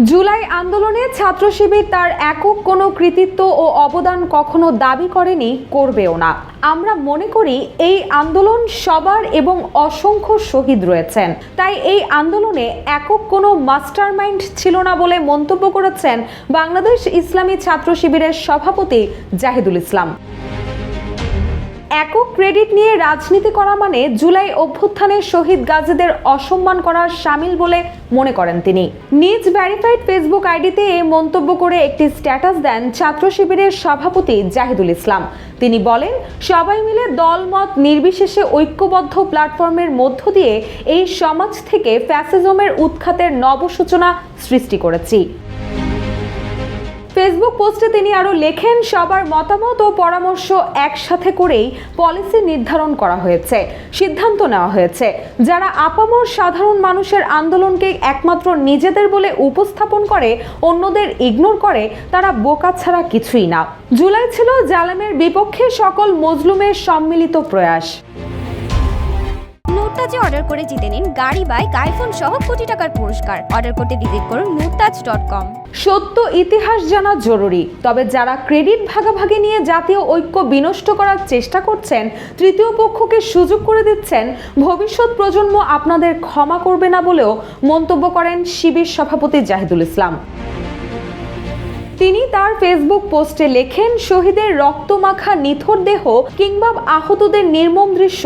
জুলাই আন্দোলনে ছাত্র শিবির তার একক কোনো কৃতিত্ব ও অবদান কখনো দাবি করেনি, করবেও না। আমরা মনে করি এই আন্দোলন সবার এবং অসংখ্য শহীদ রয়েছেন, তাই এই আন্দোলনে একক কোনো মাস্টারমাইন্ড ছিল না বলে মন্তব্য করেছেন বাংলাদেশ ইসলামী ছাত্র শিবিরের সভাপতি জাহিদুল ইসলাম। একক ক্রেডিট নিয়ে রাজনীতি করা মানে জুলাই অভ্যুত্থানে শহীদ গাজীদের অসম্মান করার শামিল বলে মনে করেন তিনি। নিজ ভেরিফাইড ফেসবুক আইডিতে এই মন্তব্য করে একটি স্ট্যাটাস দেন ছাত্র শিবিরের সভাপতি জাহিদুল ইসলাম। তিনি বলেন, সবাই মিলে দলমত নির্বিশেষে ঐক্যবদ্ধ প্ল্যাটফর্মের মধ্য দিয়ে এই সমাজ থেকে ফ্যাসিজমের উৎখাতের নবসূচনা সৃষ্টি করেছি। ফেসবুক পোস্টে তিনি আরও লেখেন, সবার মতামত ও পরামর্শ একসাথে করেই পলিসি নির্ধারণ করা হয়েছে, সিদ্ধান্ত নেওয়া হয়েছে। যারা আপামর সাধারণ মানুষের আন্দোলনকে একমাত্র নিজেদের বলে উপস্থাপন করে, অন্যদের ইগনোর করে, তারা বোকা ছাড়া কিছুই না। জুলাই ছিল জালেমের বিপক্ষে সকল মজলুমের সম্মিলিত প্রয়াস। নুরতাজে অর্ডার করে জিতে নিন গাড়ি, বাইক, আইফোন সহ কোটি টাকার পুরস্কার। অর্ডার করতে ভিজিট করুন nurtaj.com। সত্য ইতিহাস জানা জরুরি, তবে যারা ক্রেডিট ভাগাভাগি নিয়ে জাতীয় ঐক্য বিনষ্ট করার চেষ্টা করছেন, তৃতীয় পক্ষকে সুযোগ করে দিচ্ছেন, ভবিষ্যৎ প্রজন্ম আপনাদের ক্ষমা করবে না বলেও মন্তব্য করেন শিবির সভাপতি জাহিদুল ইসলাম। তিনি তার ফেসবুক পোস্টে লেখেন, শহীদের রক্তমাখা নিথর দেহ কিংবা আহতদের নির্মম দৃশ্য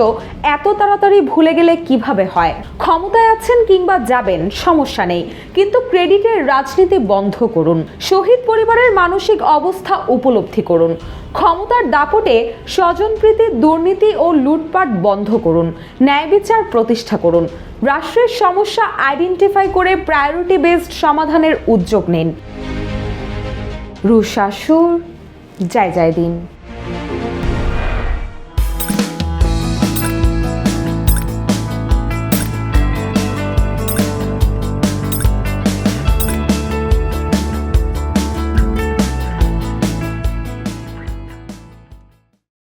এত তাড়াতাড়ি ভুলে গেলে কিভাবে হয়? ক্ষমতায় আছেন কিংবা যাবেন, সমস্যা নেই, কিন্তু ক্রেডিটের রাজনীতি বন্ধ করুন। শহীদ পরিবারের মানসিক অবস্থা উপলব্ধি করুন। ক্ষমতার দাপটে স্বজনপ্রীতি, দুর্নীতি ও লুটপাট বন্ধ করুন। ন্যায় বিচার প্রতিষ্ঠা করুন। রাষ্ট্রের সমস্যা আইডেন্টিফাই করে প্রায়োরিটি বেসড সমাধানের উদ্যোগ নিন। রুশাসুর, জয় জয় দিন।